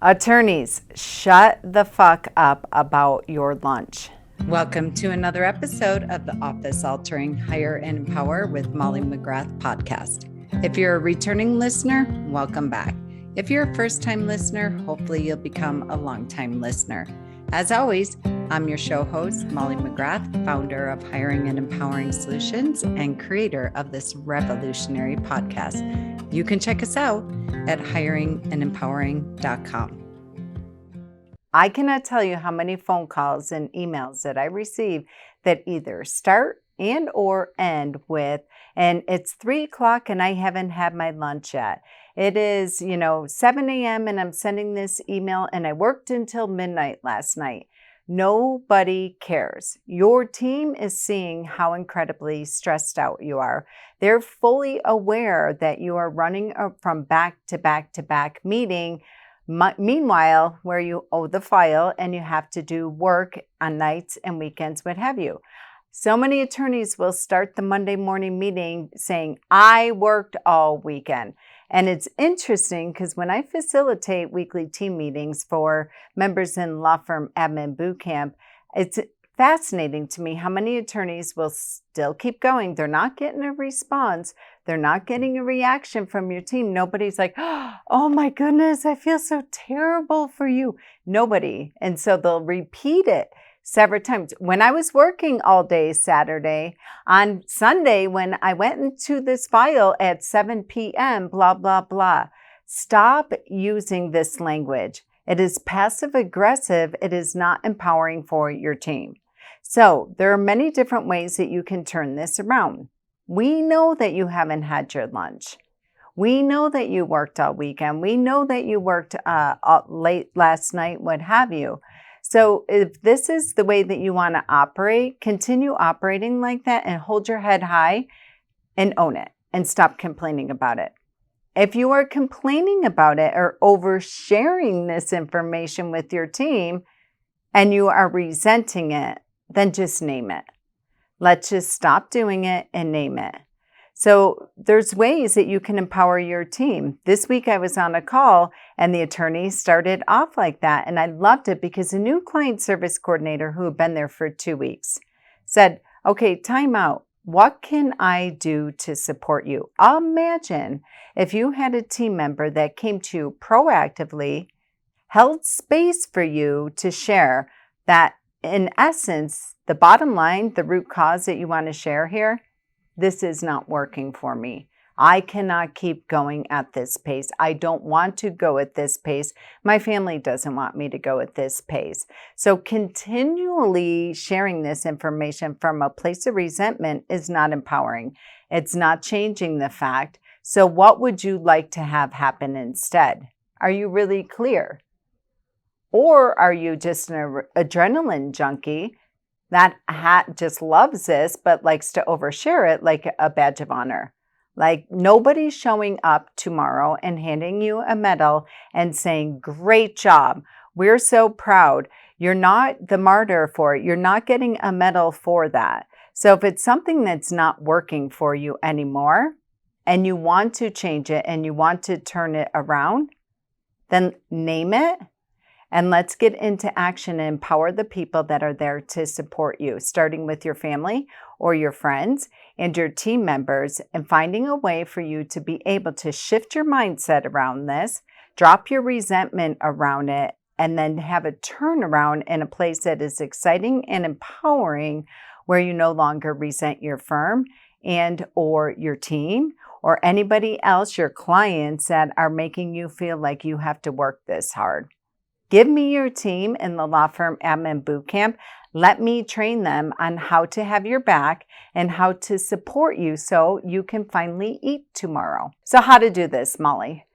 Attorneys, shut the fuck up about your lunch. Welcome to another episode of the Office Altering Hire and Empower with Molly McGrath podcast. If you're a returning listener, welcome back. If you're a first-time listener, hopefully you'll become a long-time listener. As always, I'm your show host, Molly McGrath, founder of Hiring and Empowering Solutions and creator of this revolutionary podcast. You can check us out at hiringandempowering.com. I cannot tell you how many phone calls and emails that I receive that either start and or end with, and it's 3 o'clock and I haven't had my lunch yet. It is, 7 a.m. and I'm sending this email and I worked until midnight last night. Nobody cares. Your team is seeing how incredibly stressed out you are. They're fully aware that you are running from back to back to back meeting. Meanwhile, where you owe the file and you have to do work on nights and weekends, what have you. So many attorneys will start the Monday morning meeting saying, I worked all weekend. And it's interesting because when I facilitate weekly team meetings for members in law firm admin bootcamp, it's fascinating to me how many attorneys will still keep going. They're not getting a response. They're not getting a reaction from your team. Nobody's like, oh my goodness, I feel so terrible for you. Nobody. And so they'll repeat it several times. When I was working all day Saturday, on Sunday, when I went into this file at 7 p.m., blah, blah, blah. Stop using this language. It is passive aggressive. It is not empowering for your team. So there are many different ways that you can turn this around. We know that you haven't had your lunch. We know that you worked all weekend. We know that you worked late last night, what have you. So if this is the way that you want to operate, continue operating like that and hold your head high and own it and stop complaining about it. If you are complaining about it or oversharing this information with your team and you are resenting it, then just name it. Let's just stop doing it and name it. So there's ways that you can empower your team. This week I was on a call and the attorney started off like that. And I loved it because a new client service coordinator who had been there for 2 weeks said, okay, time out. What can I do to support you? Imagine if you had a team member that came to you proactively, held space for you to share that in essence, the bottom line, the root cause that you want to share here, this is not working for me. I cannot keep going at this pace. I don't want to go at this pace. My family doesn't want me to go at this pace. So continually sharing this information from a place of resentment is not empowering. It's not changing the fact. So what would you like to have happen instead? Are you really clear? Or are you just an adrenaline junkie that just loves this but likes to overshare it like a badge of honor? Like nobody's showing up tomorrow and handing you a medal and saying, great job. We're so proud. You're not the martyr for it. You're not getting a medal for that. So if it's something that's not working for you anymore and you want to change it and you want to turn it around, then name it. And let's get into action and empower the people that are there to support you, starting with your family or your friends and your team members, and finding a way for you to be able to shift your mindset around this, drop your resentment around it, and then have a turnaround in a place that is exciting and empowering, where you no longer resent your firm and or your team or anybody else, your clients that are making you feel like you have to work this hard. Give me your team in the law firm admin bootcamp. Let me train them on how to have your back and how to support you so you can finally eat tomorrow. So how to do this, Molly?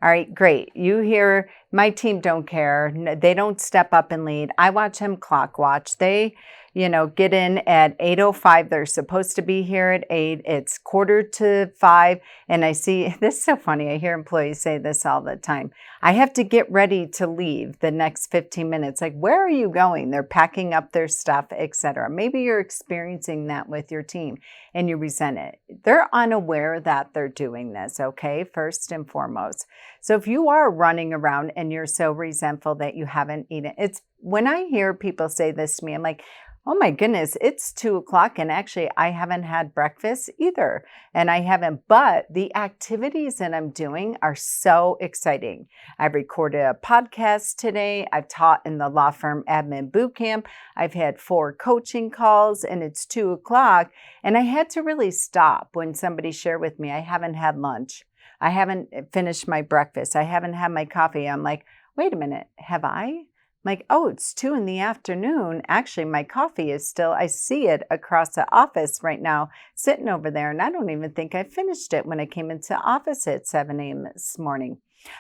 All right, great. You hear my team don't care. They don't step up and lead. I watch them clock watch. They, get in at 8:05. They're supposed to be here at 8. It's 4:45. And I see, this is so funny. I hear employees say this all the time. I have to get ready to leave the next 15 minutes. Like, where are you going? They're packing up their stuff, etc. Maybe you're experiencing that with your team and you resent it. They're unaware that they're doing this, okay? First and foremost. So if you are running around and you're so resentful that you haven't eaten, it's when I hear people say this to me, I'm like, oh my goodness, it's 2 o'clock. And actually, I haven't had breakfast either. And I haven't, but the activities that I'm doing are so exciting. I've recorded a podcast today. I've taught in the law firm admin boot camp. I've had 4 coaching calls and it's 2 o'clock. And I had to really stop when somebody shared with me, I haven't had lunch. I haven't finished my breakfast. I haven't had my coffee. I'm like, wait a minute, have I? Like, oh, it's 2 p.m. Actually, my coffee is still, I see it across the office right now, sitting over there. And I don't even think I finished it when I came into the office at 7 a.m. this morning.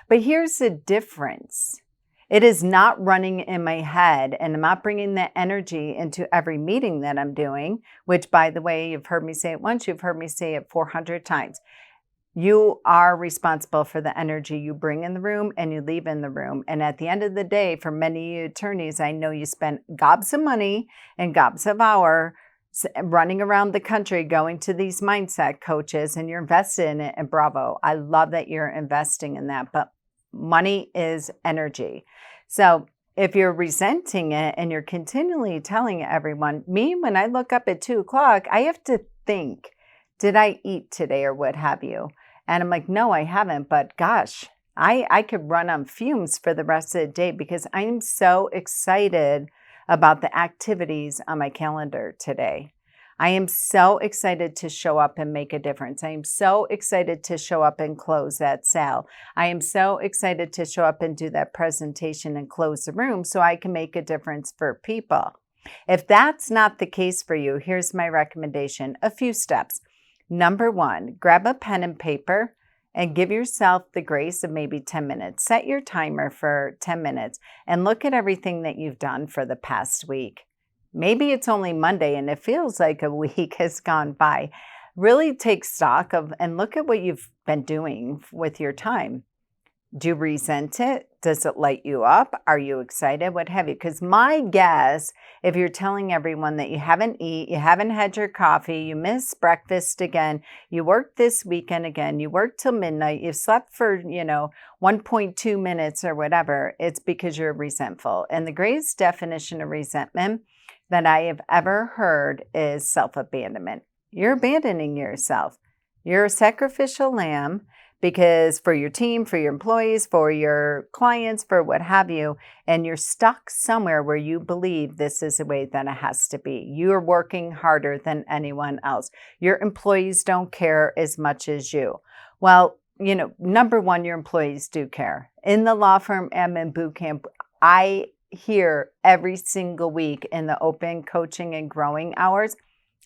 But here's the difference. It is not running in my head, and I'm not bringing that energy into every meeting that I'm doing, which, by the way, you've heard me say it once, you've heard me say it 400 times. You are responsible for the energy you bring in the room and you leave in the room. And at the end of the day, for many attorneys, I know you spend gobs of money and gobs of hours running around the country, going to these mindset coaches, and you're invested in it. And bravo, I love that you're investing in that. But money is energy. So if you're resenting it and you're continually telling everyone, when I look up at 2 o'clock, I have to think, did I eat today or what have you? And I'm like, no, I haven't. But gosh, I could run on fumes for the rest of the day because I'm so excited about the activities on my calendar today. I am so excited to show up and make a difference. I am so excited to show up and close that sale. I am so excited to show up and do that presentation and close the room so I can make a difference for people. If that's not the case for you, here's my recommendation, a few steps. Number 1, grab a pen and paper and give yourself the grace of maybe 10 minutes. Set your timer for 10 minutes and look at everything that you've done for the past week. Maybe it's only Monday and it feels like a week has gone by. Really take stock of and look at what you've been doing with your time. Do you resent it? Does it light you up? Are you excited? What have you? Because my guess, if you're telling everyone that you haven't eaten, you haven't had your coffee, you missed breakfast again, you worked this weekend again, you worked till midnight, you slept for, 1.2 minutes or whatever, it's because you're resentful. And the greatest definition of resentment that I have ever heard is self-abandonment. You're abandoning yourself. You're a sacrificial lamb. Because for your team, for your employees, for your clients, for what have you, and you're stuck somewhere where you believe this is the way that it has to be. You're working harder than anyone else. Your employees don't care as much as you. Well, number 1, your employees do care. In the law firm admin boot camp, I hear every single week in the open coaching and growing hours,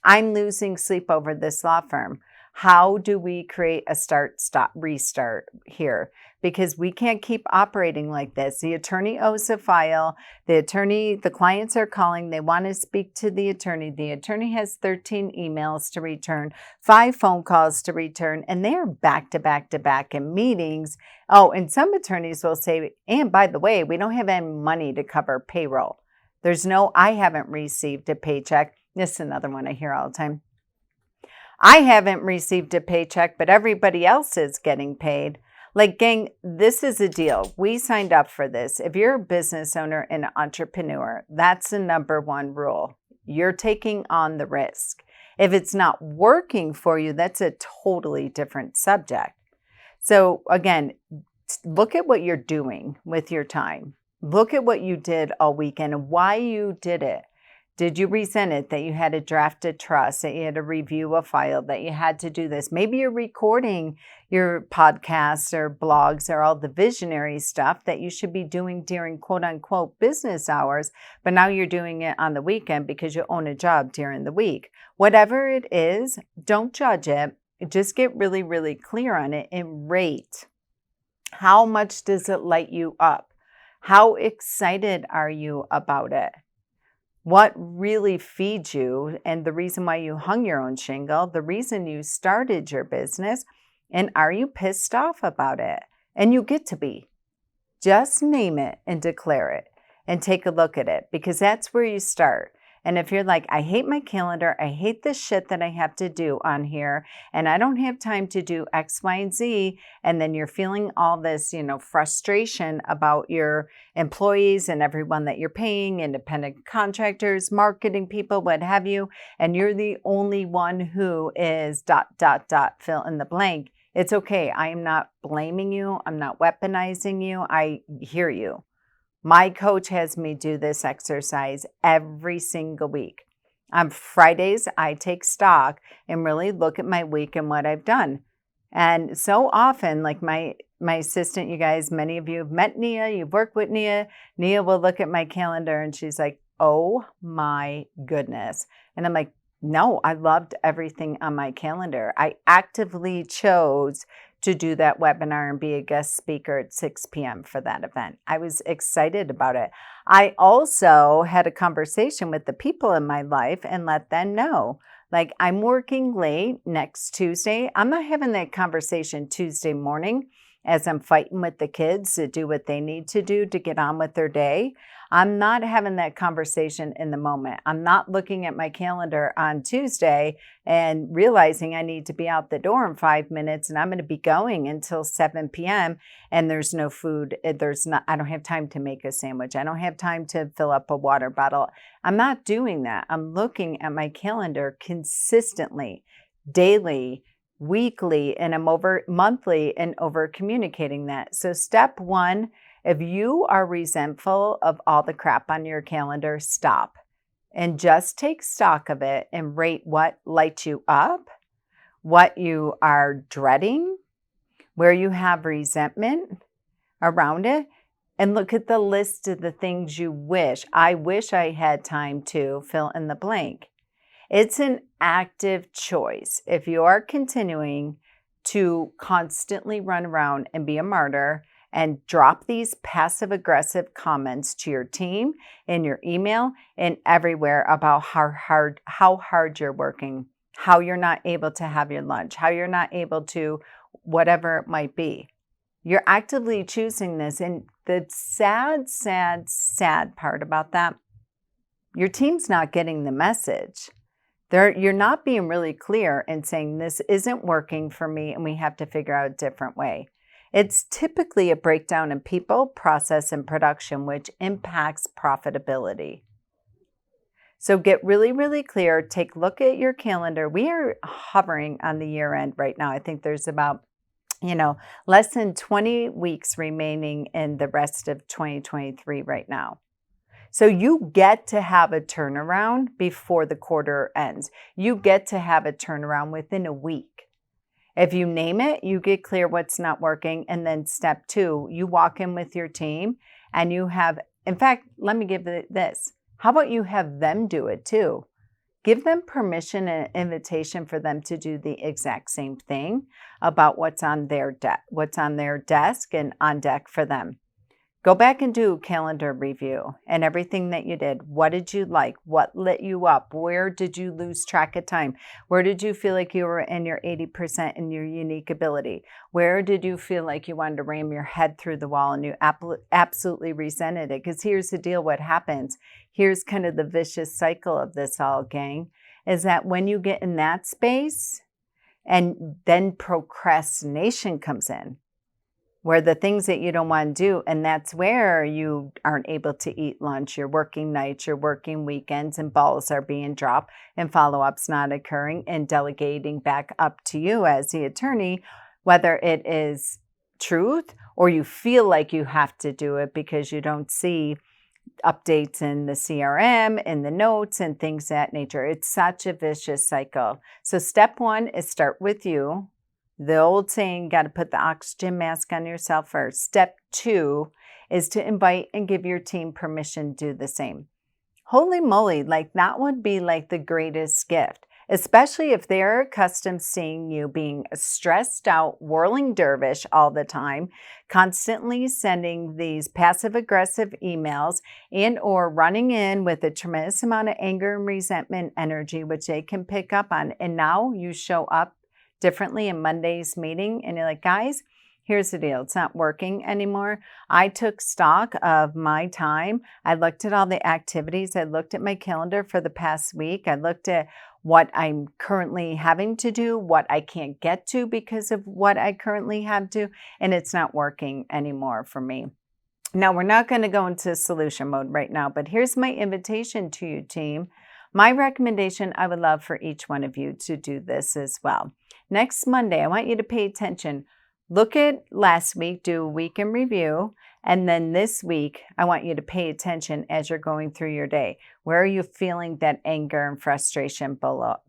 I'm losing sleep over this law firm. How do we create a start, stop, restart here? Because we can't keep operating like this. The attorney owes a file. The clients are calling. They want to speak to the attorney. The attorney has 13 emails to return, 5 phone calls to return, and they're back to back to back in meetings. Oh, and some attorneys will say, and by the way, we don't have any money to cover payroll. I haven't received a paycheck. This is another one I hear all the time. I haven't received a paycheck, but everybody else is getting paid. Like, gang, this is a deal. We signed up for this. If you're a business owner and an entrepreneur, that's the number 1 rule. You're taking on the risk. If it's not working for you, that's a totally different subject. So again, look at what you're doing with your time. Look at what you did all weekend and why you did it. Did you resent it that you had to draft a trust, that you had to review a file, that you had to do this? Maybe you're recording your podcasts or blogs or all the visionary stuff that you should be doing during quote unquote business hours, but now you're doing it on the weekend because you own a job during the week. Whatever it is, don't judge it. Just get really, really clear on it and rate. How much does it light you up? How excited are you about it? What really feeds you and the reason why you hung your own shingle, the reason you started your business, and are you pissed off about it? And you get to be. Just name it and declare it and take a look at it because that's where you start. And if you're like, I hate my calendar, I hate the shit that I have to do on here, and I don't have time to do X, Y, and Z, and then you're feeling all this, frustration about your employees and everyone that you're paying, independent contractors, marketing people, what have you, and you're the only one who is ... fill in the blank. It's okay. I am not blaming you. I'm not weaponizing you. I hear you. My coach has me do this exercise every single week. On Fridays, I take stock and really look at my week and what I've done. And so often, like my assistant, you guys, many of you have met Nia, you've worked with Nia. Nia will look at my calendar and she's like, oh my goodness. And I'm like, no, I loved everything on my calendar. I actively chose to do that webinar and be a guest speaker at 6 p.m. for that event. I was excited about it. I also had a conversation with the people in my life and let them know, like, I'm working late next Tuesday. I'm not having that conversation Tuesday morning as I'm fighting with the kids to do what they need to do to get on with their day. I'm not having that conversation in the moment. I'm not looking at my calendar on Tuesday and realizing I need to be out the door in 5 minutes and I'm going to be going until 7 p.m. and there's no food. I don't have time to make a sandwich. I don't have time to fill up a water bottle. I'm not doing that. I'm looking at my calendar consistently, daily, weekly, and I'm over monthly and over communicating that. So step one, if you are resentful of all the crap on your calendar, stop and just take stock of it and rate what lights you up, what you are dreading, where you have resentment around it, and look at the list of the things you wish. I wish I had time to fill in the blank. It's an active choice. If you are continuing to constantly run around and be a martyr and drop these passive-aggressive comments to your team, in your email, and everywhere about how hard you're working, how you're not able to have your lunch, how you're not able to whatever it might be. You're actively choosing this. And the sad part about that, your team's not getting the message. You're not being really clear and saying, this isn't working for me and we have to figure out a different way. It's typically a breakdown in people, process, and production, which impacts profitability. So get really, really clear. Take a look at your calendar. We are hovering on the year end right now. I think there's about, less than 20 weeks remaining in the rest of 2023 right now. So you get to have a turnaround before the quarter ends. You get to have a turnaround within a week. If you name it, you get clear what's not working. And then step two, you walk in with your team and you have, in fact, let me give it this. How about you have them do it too? Give them permission and invitation for them to do the exact same thing about what's on their desk and on deck for them. Go back and do calendar review and everything that you did. What did you like? What lit you up? Where did you lose track of time? Where did you feel like you were in your 80% in your unique ability? Where did you feel like you wanted to ram your head through the wall and you absolutely resented it? Because here's the deal, what happens. Here's kind of the vicious cycle of this all, gang, is that when you get in that space and then procrastination comes in, where the things that you don't want to do, and that's where you aren't able to eat lunch, you're working nights, you're working weekends, and balls are being dropped, and follow-ups not occurring, and delegating back up to you as the attorney, whether it is truth or you feel like you have to do it because you don't see updates in the CRM, in the notes, and things of that nature. It's such a vicious cycle. So step one is start with you. The old saying, got to put the oxygen mask on yourself first. Step two is to invite and give your team permission to do the same. Holy moly, like that would be like the greatest gift, especially if they're accustomed to seeing you being a stressed out, whirling dervish all the time, constantly sending these passive-aggressive emails and or running in with a tremendous amount of anger and resentment energy, which they can pick up on. And now you show up differently in Monday's meeting and you're like, guys, Here's the deal. It's not working anymore. I took stock of my time. I looked at all the activities. I looked at my calendar for the past week. I looked at what I'm currently having to do, what I can't get to because of what I currently have to, and it's not working anymore for me. Now, we're not going to go into solution mode right now, but here's my invitation to you, team. My recommendation, I would love for each one of you to do this as well. Next Monday, I want you to pay attention. Look at last week, do a week in review, and then this week, I want you to pay attention as you're going through your day. Where are you feeling that anger and frustration bubble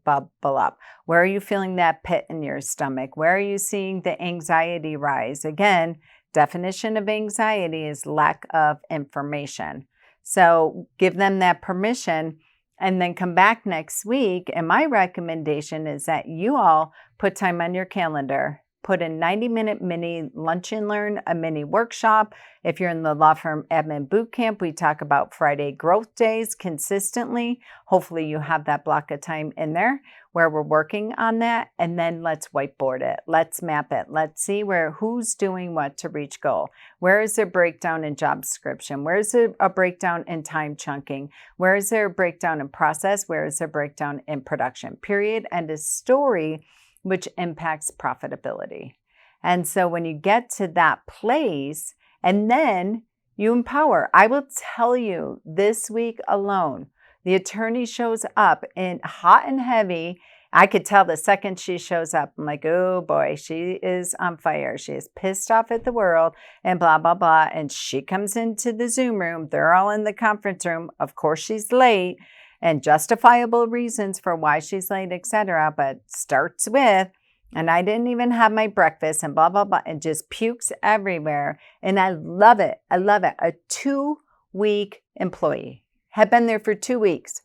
up? Where are you feeling that pit in your stomach? Where are you seeing the anxiety rise? Again, definition of anxiety is lack of information. So give them that permission and then come back next week. And my recommendation is that you all put time on your calendar. Put a 90-minute mini lunch and learn, a mini workshop. If you're in the law firm admin boot camp, we talk about Friday growth days consistently. Hopefully you have that block of time in there where we're working on that. And then let's whiteboard it. Let's map it. Let's see who's doing what to reach goal. Where is there breakdown in job description? Where is there a breakdown in time chunking? Where is there a breakdown in process? Where is there a breakdown in production? Period. And a story which impacts profitability. And so when you get to that place and then you empower, I will tell you this week alone, the attorney shows up in hot and heavy. I could tell the second she shows up, I'm like, oh boy, she is on fire. She is pissed off at the world and blah, blah, blah. And she comes into the Zoom room. They're all in the conference room. Of course, she's late. And justifiable reasons for why she's late, etc. But starts with, and I didn't even have my breakfast and blah, blah, blah, and just pukes everywhere. And I love it. I love it. A 2-week employee. Had been there for 2 weeks.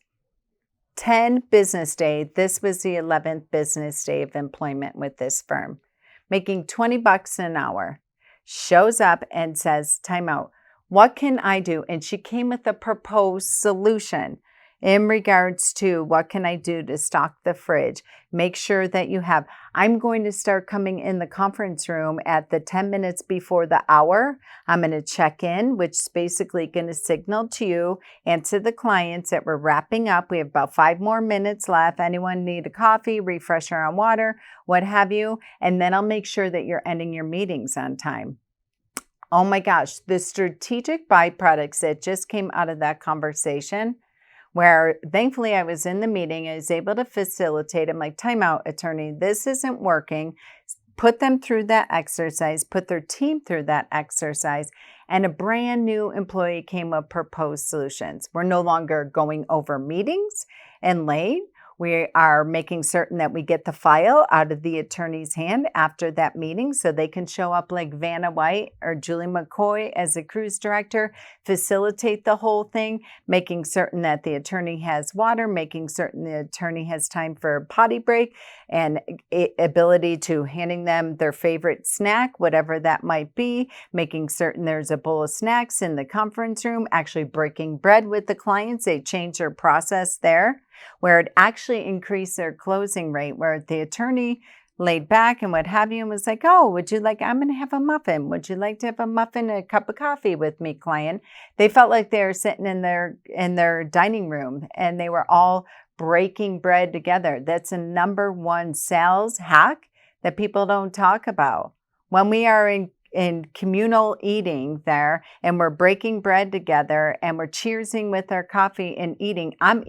10 business days. This was the 11th business day of employment with this firm. Making $20 an hour. Shows up and says, time out. What can I do? And she came with a proposed solution. In regards to what can I do to stock the fridge, make sure that you have, I'm going to start coming in the conference room at the 10 minutes before the hour. I'm going to check in, which is basically going to signal to you and to the clients that we're wrapping up. We have about 5 more minutes left. Anyone need a coffee, refresher on water, what have you. And then I'll make sure that you're ending your meetings on time. Oh my gosh, the strategic byproducts that just came out of that conversation, where thankfully I was in the meeting, I was able to facilitate. I'm like, time out, attorney, this isn't working. Put them through that exercise, put their team through that exercise, and a brand new employee came with proposed solutions. We're no longer going over meetings and late. We are making certain that we get the file out of the attorney's hand after that meeting so they can show up like Vanna White or Julie McCoy as a cruise director, facilitate the whole thing, making certain that the attorney has water, making certain the attorney has time for a potty break and ability to handing them their favorite snack, whatever that might be, making certain there's a bowl of snacks in the conference room, actually breaking bread with the clients. They change their process there, where it actually increased their closing rate, where the attorney laid back and what have you and was like, oh, would you like, I'm going to have a muffin. Would you like to have a muffin and a cup of coffee with me, client? They felt like they were sitting in their dining room and they were all breaking bread together. That's a number one sales hack that people don't talk about. When we are in communal eating there and we're breaking bread together and we're cheersing with our coffee and eating, I'm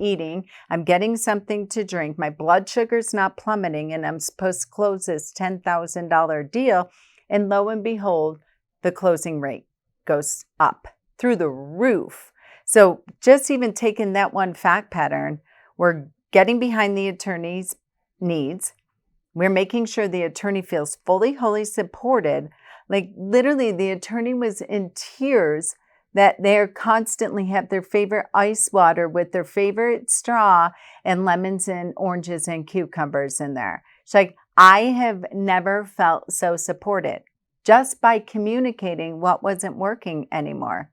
getting something to drink, my blood sugar's not plummeting, and I'm supposed to close this $10,000 deal. And lo and behold, the closing rate goes up through the roof. So just even taking that one fact pattern, we're getting behind the attorney's needs. We're making sure the attorney feels fully, wholly supported. Like literally the attorney was in tears that they constantly have their favorite ice water with their favorite straw and lemons and oranges and cucumbers in there. She's like, I have never felt so supported just by communicating what wasn't working anymore.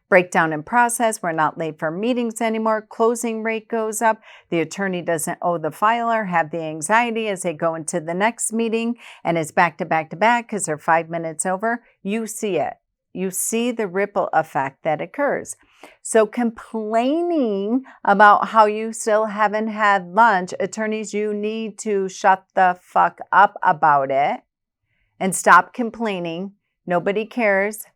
Breakdown in process. We're not late for meetings anymore. Closing rate goes up. The attorney doesn't owe the filer, have the anxiety as they go into the next meeting and it's back to back to back because they're 5 minutes over. You see it. You see the ripple effect that occurs. So complaining about how you still haven't had lunch, attorneys, you need to shut the fuck up about it and stop complaining. Nobody cares.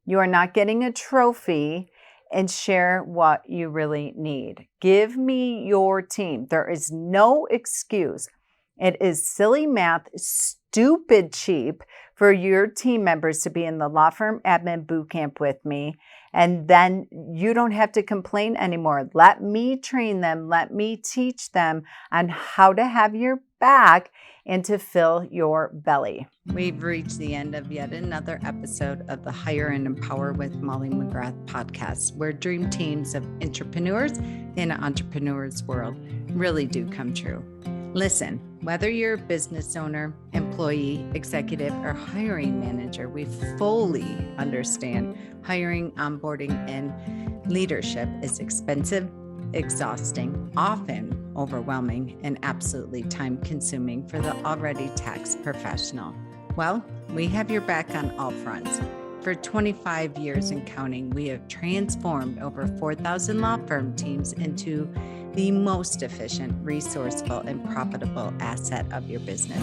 You are not getting a trophy, and share what you really need. Give me your team. There is no excuse. It is silly math, stupid cheap for your team members to be in the law firm admin boot camp with me. And then you don't have to complain anymore. Let me train them. Let me teach them on how to have your back and to fill your belly. We've reached the end of yet another episode of the Hire and Empower with Molly McGrath podcast, where dream teams of entrepreneurs in an entrepreneur's world really do come true. Listen, whether you're a business owner, employee, executive, or hiring manager, we fully understand hiring, onboarding, and leadership is expensive, exhausting, often overwhelming, and absolutely time-consuming for the already taxed professional. Well, we have your back on all fronts. For 25 years and counting, we have transformed over 4,000 law firm teams into the most efficient, resourceful, and profitable asset of your business.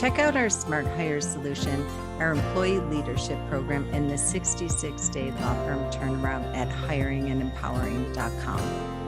Check out our Smart Hire solution, our employee leadership program, and the 66-day law firm turnaround at hiringandempowering.com.